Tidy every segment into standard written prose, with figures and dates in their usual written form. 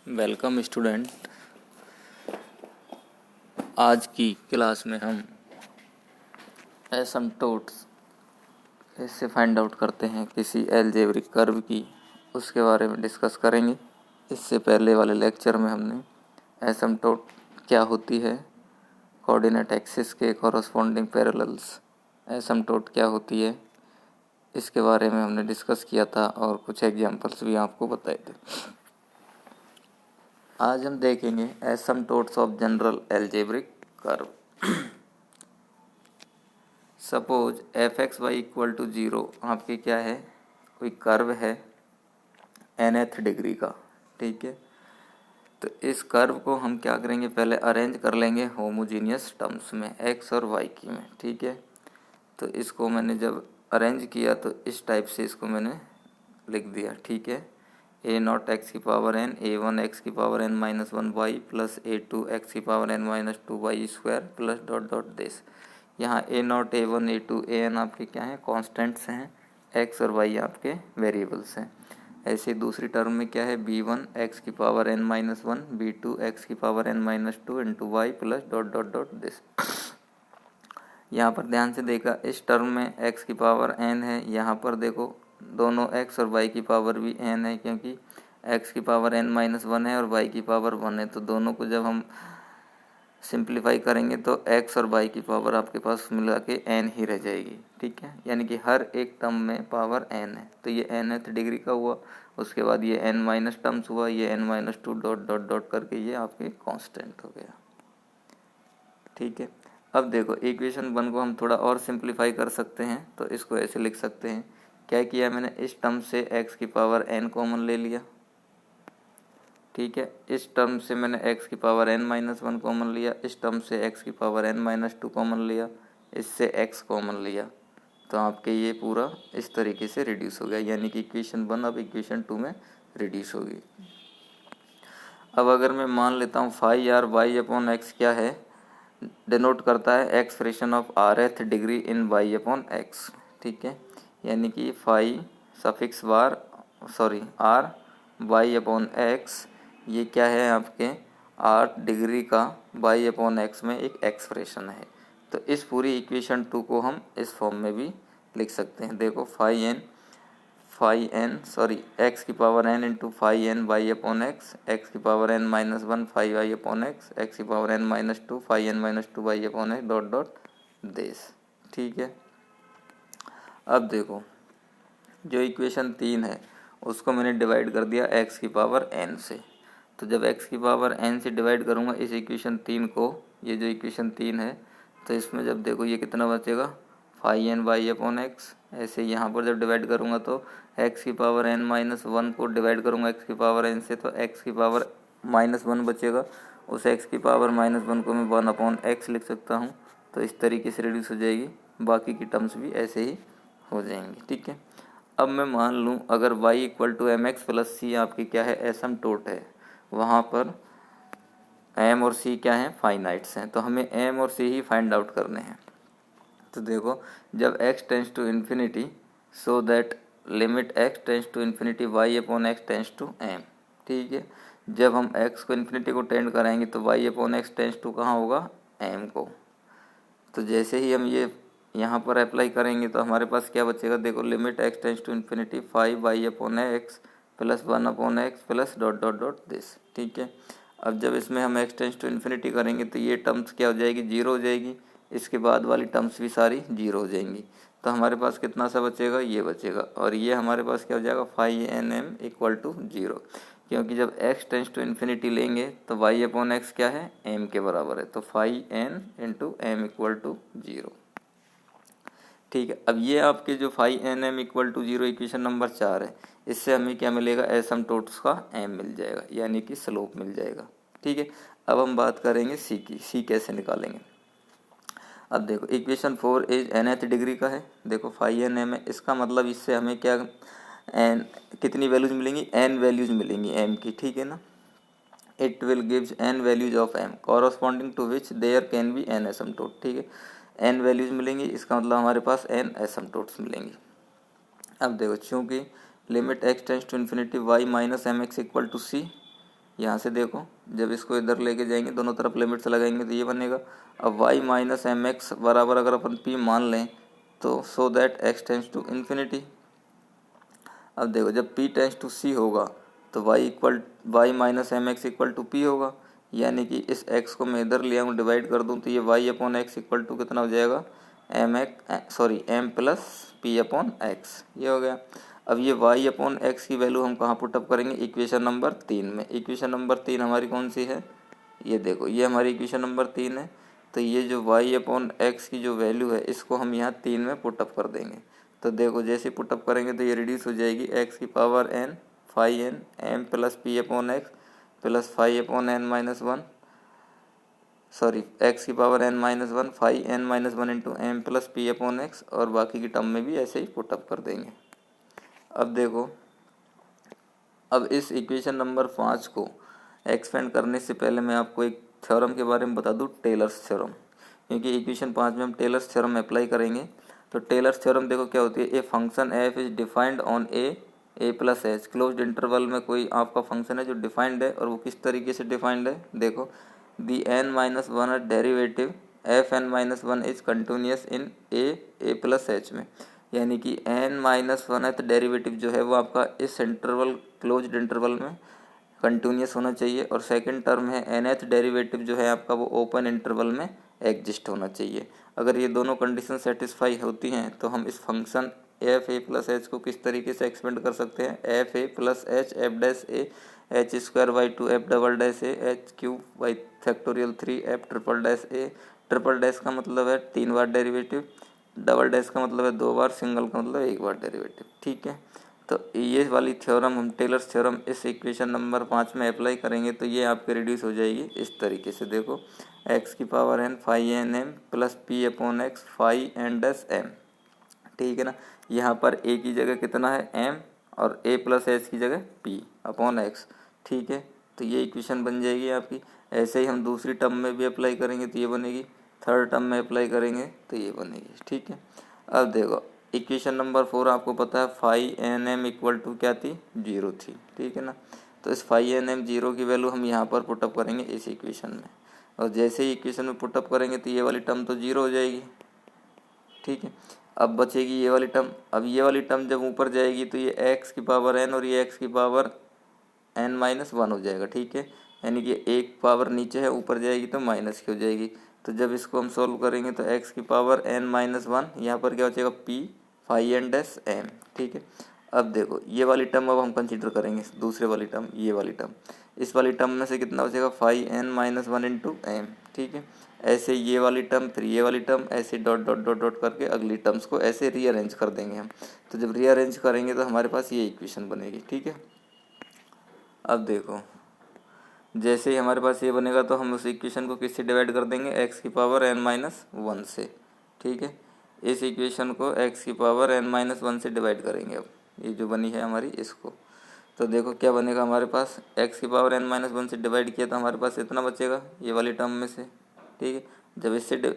Welcome student. आज की class में हम एसिम्पटोट्स कैसे फाइंड आउट करते हैं किसी अलजेब्रिक कर्व की, उसके बारे में डिस्कस करेंगे। इससे पहले वाले लेक्चर में हमने एसिम्पटोट क्या होती है, कोऑर्डिनेट एक्सिस के कॉरस्पॉन्डिंग पैरेलल्स एसिम्पटोट क्या होती है, इसके बारे में हमने डिस्कस किया था और कुछ एग्जांपल्स भी आपको बताए थे। आज हम देखेंगे asymptotes of general algebraic curve. Suppose f x y equal to 0 आपके क्या है, कोई कर्व है nth डिग्री का, ठीक है। तो इस कर्व को हम क्या करेंगे, पहले अरेंज कर लेंगे होमोजीनियस टर्म्स में x और y की में, ठीक है। तो इसको मैंने जब अरेंज किया तो इस टाइप से इसको मैंने लिख दिया, ठीक है। ए नॉट एक्स की power n, a one x की power n minus 1y plus a two x की power n minus 2y square plus dot dot this. यहाँ a naught, a one, a two, a n आपके क्या हैं, constants हैं, x और Y आपके variables हैं। ऐसे दूसरी टर्म में क्या है, बी वन एक्स की power n minus 1, b two x की power n minus 2 into y plus dot dot dot this. यहाँ पर ध्यान से देखा, इस टर्म में x की पावर n है, यहाँ पर देखो दोनों x और y की पावर भी n है, क्योंकि x की पावर n माइनस 1 है और y की पावर 1 है। तो दोनों को जब हम सिंप्लीफाई करेंगे तो x और y की पावर आपके पास मिला के n ही रह जाएगी, ठीक है। यानी कि हर एक टर्म में पावर n है। तो ये nth डिग्री का हुआ, उसके बाद ये n माइनस टर्म्स हुआ, ये n minus 2 dot dot dot करके ये आपके कांस्टेंट हो गया, ठीक है। अब देखो इक्वेशन 1 को हम थोड़ा और सिंप्लीफाई कर सकते हैं। तो इसको ऐसे लिख सकते हैं, क्या किया मैंने, इस टर्म से x की पावर n कॉमन ले लिया, ठीक है। इस टर्म से मैंने x की पावर n माइनस 1 कॉमन लिया, इस टर्म से x की पावर n माइनस 2 कॉमन लिया, इससे x कॉमन लिया। तो आपके ये पूरा इस तरीके से रिड्यूस हो गया, यानी कि इक्वेशन 1 अब इक्वेशन 2 में रिड्यूस होगी। अब अगर मैं मान लेता हूँ phi r y upon x क्या है, डिनोट करता है expression of r th degree in y upon x, ठीक है। यानी कि phi suffix r y upon x, ये क्या है आपके आर डिग्री का वाई अपॉन एक्स में एक एक्सप्रेशन है। तो इस पूरी इक्वेशन 2 को हम इस फॉर्म में भी लिख सकते हैं। देखो एक्स की power n into phi n y upon x, x की power n minus 1 phi y upon x, x की power n minus 2 phi n minus 2 y upon x dot dot this, ठीक है। अब देखो जो इक्वेशन 3 है उसको मैंने डिवाइड कर दिया x की पावर n से। तो जब x की पावर n से डिवाइड करूँगा इस इक्वेशन 3 को, ये जो इक्वेशन 3 है, तो इसमें जब देखो ये कितना बचेगा, phi n y upon x. ऐसे यहाँ पर जब डिवाइड करूँगा तो x की पावर n माइनस 1 को डिवाइड करूँगा x की पावर n से, तो x की पावर माइनस 1 बचेगा। उस x की पावर माइनस 1 को मैं 1 अपॉन एक्स लिख सकता हूँ। तो इस तरीके से रिड्यूस हो जाएगी, बाकी की टर्म्स भी ऐसे ही हो जाएंगी, ठीक है। अब मैं मान लूँ अगर y equal to m x plus c आपकी क्या है, एसिम्पटोट है, वहाँ पर m और c क्या हैं, फाइनाइट्स हैं। तो हमें m और c ही फाइंड आउट करने हैं। तो देखो जब x tends to infinity, so that limit x tends to infinity y upon x tends to m, ठीक है। जब हम x को इन्फिनिटी को टेंड कराएंगे तो y upon x tends to कहाँ होगा, m को। तो जैसे ही हम ये यहाँ पर अप्लाई करेंगे तो हमारे पास क्या बचेगा, देखो limit x tends to infinity 5y upon x plus 1 upon x plus dot dot dot this, ठीक है। अब जब इसमें हम x टेंस टू इन्फिनिटी करेंगे तो ये टर्म्स क्या हो जाएगी, जीरो हो जाएगी। इसके बाद वाली टर्म्स भी सारी जीरो हो जाएंगी। तो हमारे पास कितना सा बचेगा, ये बचेगा। और ये हमारे पास क्या हो जाएगा, phi n m equal to zero, क्योंकि जब x टेंस टू इन्फिनिटी लेंगे तो y अपॉन एक्स क्या है, m के बराबर है। तो phi n into m equal to zero, ठीक है। अब ये आपके जो phi n m equal to zero equation number 4 है, इससे हमें क्या मिलेगा, एसिम्पटोट्स का m मिल जाएगा, यानी कि स्लोप मिल जाएगा, ठीक है। अब हम बात करेंगे c की, c कैसे निकालेंगे। अब देखो इक्वेशन 4 इज nth डिग्री का है, देखो फाई एन एम है, इसका मतलब इससे हमें क्या एन कितनी वैल्यूज मिलेंगी, n वैल्यूज मिलेंगी m की, ठीक है ना। It will gives n values of m corresponding to which there can be n asymptote, ठीक है। n वैल्यूज मिलेंगी, इसका मतलब हमारे पास n एसिम्पटोट्स मिलेंगी। अब देखो चूँकि limit x tends to infinity y minus m x equal to c, यहाँ से देखो जब इसको इधर लेके जाएंगे दोनों तरफ लिमिट्स लगाएंगे तो ये बनेगा। अब y माइनस एम एक्स बराबर अगर अपन p मान लें तो so that x tends to infinity. अब देखो जब p टेंस टू c होगा तो y minus m x equal to p होगा, यानी कि इस x को मैं इधर ले आऊँ डिवाइड कर दूँ तो ये y upon x equal to कितना हो जाएगा m plus p upon x, ये हो गया। अब ये y अपॉन एक्स की वैल्यू हम कहाँ पुटअप करेंगे, इक्वेशन नंबर 3 में। इक्वेशन नंबर 3 हमारी कौन सी है, ये देखो ये हमारी इक्वेशन नंबर 3 है। तो ये जो y अपॉन एक्स की जो वैल्यू है इसको हम यहाँ 3 में पुटअप कर देंगे। तो देखो जैसे पुटअप करेंगे तो ये रिड्यूस हो जाएगी x की power n phi n m plus p upon x plus phi upon n minus one x की power n minus one phi n minus one into m plus p upon x, और बाकी की term में भी ऐसे ही put up कर देंगे। अब देखो अब इस इक्वेशन नंबर 5 को एक्सपेंड करने से पहले मैं आपको एक थ्योरम के बारे में बता दूं, टेलर्स थ्योरम, क्योंकि इक्वेशन 5 में हम टेलर्स थ्योरम अप्लाई करेंगे। तो टेलर्स थ्योरम देखो क्या होती है, a function F is defined on A plus H, closed interval में कोई आपका फंक्शन है जो डिफाइंड है, और वो किस तरीके से डिफाइंड है, देखो the n minus one derivative f n minus one is continuous in a plus h में, यानी कि एन माइनस वन डेरिवेटिव जो है वो आपका इस इंटरवल क्लोज्ड इंटरवल में कंटिन्यूस होना चाहिए, और सेकंड टर्म है nth डेरिवेटिव जो है आपका वो ओपन इंटरवल में एग्जिस्ट होना चाहिए। अगर ये दोनों कंडीशन सेटिस्फाई होती हैं तो हम इस function F A plus H को किस तरीके से एक्सपेंड कर सकते हैं, F A plus H F dash A H square by two F double dash A H cube by factorial 3 F triple dash A. Triple dash का मतलब है 3 बार डेरिवेटिव, डबल डैश का मतलब है 2 बार, सिंगल का मतलब 1 बार डेरिवेटिव, ठीक है। तो ये वाली थ्योरम हम टेलर्स थ्योरम इस इक्वेशन नंबर 5 में अप्लाई करेंगे तो ये आपके रिड्यूस हो जाएगी इस तरीके से। देखो x की power n phi n m plus p upon x phi n dash m, ठीक है ना। यहाँ पर a की जगह कितना है m, और a प्लस एच की जगह p अपॉन एक्स, ठीक है। तो ये इक्वेशन बन जाएगी आपकी। ऐसे ही हम दूसरी टर्म में भी अप्लाई करेंगे तो ये बनेगी, थर्ड टर्म में अप्लाई करेंगे तो ये बनेगी, ठीक है। अब देखो इक्वेशन नंबर 4 आपको पता है phi n m equal to क्या थी, 0 थी, ठीक है ना। तो इस फाई एन एम 0 की वैल्यू हम यहाँ पर पुटअप करेंगे इस इक्वेशन में, और जैसे ही इक्वेशन में पुटअप करेंगे तो ये वाली टर्म तो 0 हो जाएगी, ठीक है। अब बचेगी ये वाली टर्म। अब ये वाली टर्म जब ऊपर जाएगी तो ये एक्स की पावर n और ये एक्स की पावर n माइनस वन हो जाएगा, ठीक है। यानी कि एक पावर नीचे है, ऊपर जाएगी तो माइनस की हो जाएगी। तो जब इसको हम सॉल्व करेंगे तो x की पावर n माइनस वन, यहाँ पर क्या हो जाएगा p phi n dash m, ठीक है। अब देखो ये वाली टर्म अब हम कंसीडर करेंगे, दूसरे वाली टर्म, ये वाली टर्म, इस वाली टर्म में से कितना हो जाएगा phi n minus one into m, ठीक है। ऐसे ये वाली टर्म फिर ये वाली टर्म, ऐसे डॉट डॉट डॉट डॉट करके अगली टर्म्स को ऐसे रीअरेंज कर देंगे हम। तो जब रीअरेंज करेंगे तो हमारे पास ये इक्वेशन बनेगी, ठीक है। अब देखो जैसे ही हमारे पास ये बनेगा तो हम उस इक्वेशन को किससे डिवाइड कर देंगे, x की पावर n माइनस वन से, ठीक है। इस इक्वेशन को x की पावर n माइनस वन से डिवाइड करेंगे। अब ये जो बनी है हमारी इसको, तो देखो क्या बनेगा हमारे पास, x की पावर n माइनस वन से डिवाइड किया तो हमारे पास इतना बचेगा ये वाली टर्म में से, ठीक है। जब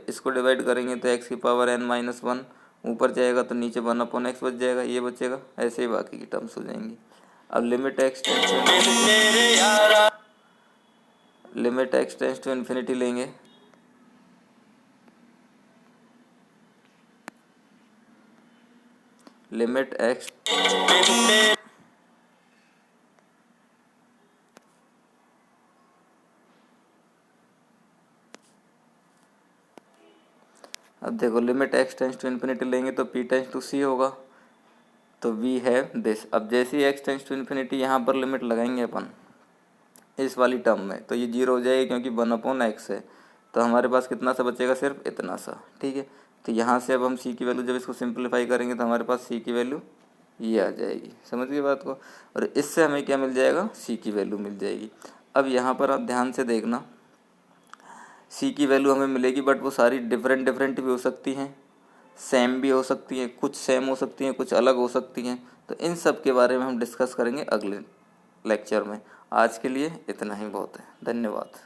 इसको डिवाइड करेंगे तो x की पावर n माइनस वन ऊपर जाएगा तो नीचे 1 अपॉन एक्स बच जाएगा, ये बचेगा। ऐसे ही बाकी की टर्म्स हो जाएंगी। अब limit x tends to infinity लेंगे, लिमिट x अब देखो limit x tends to infinity लेंगे तो p टेंस टू c होगा, तो वी हैव दिस। अब जैसे ही x टेंस टू इन्फिनिटी यहाँ पर लिमिट लगाएंगे अपन इस वाली टर्म में तो ये 0 हो जाएगी, क्योंकि 1 अपॉन एक्स है। तो हमारे पास कितना सा बचेगा, सिर्फ इतना सा, ठीक है। तो यहाँ से अब हम c की वैल्यू जब इसको सिंप्लीफाई करेंगे तो हमारे पास c की वैल्यू ये आ जाएगी, समझ गए बात को। और इससे हमें क्या मिल जाएगा, c की वैल्यू मिल जाएगी। अब यहाँ पर आप ध्यान से देखना, c की वैल्यू हमें मिलेगी, बट वो सारी डिफरेंट भी हो सकती हैं, सेम भी हो सकती हैं, कुछ सेम हो सकती हैं, कुछ अलग हो सकती हैं। तो इन सब के बारे में हम डिस्कस करेंगे अगले लेक्चर में। आज के लिए इतना ही बहुत है, धन्यवाद।